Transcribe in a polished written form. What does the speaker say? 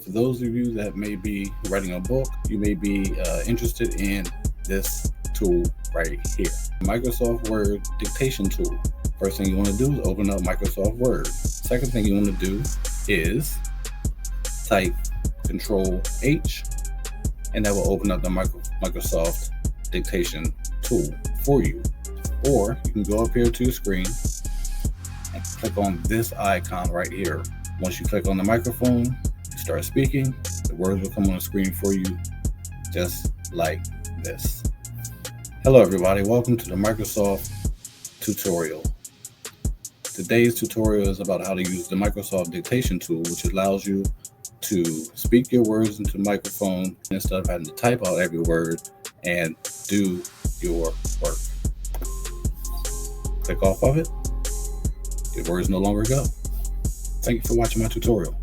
For those of you that may be writing a book, you may be interested in this tool right here, Microsoft Word dictation tool. First thing you want to do is open up Microsoft Word. Second thing you want to do is type Control H, and that will open up the Microsoft dictation tool for you. Or you can go up here to your screen and click on this icon right here. Once you click on the microphone, you start speaking, the words will come on the screen for you just like this. Hello everybody, welcome to the Microsoft tutorial. Today's tutorial is about how to use the Microsoft dictation tool, which allows you to speak your words into the microphone instead of having to type out every word and do your work. Click off of it, your words no longer go. Thank you for watching my tutorial.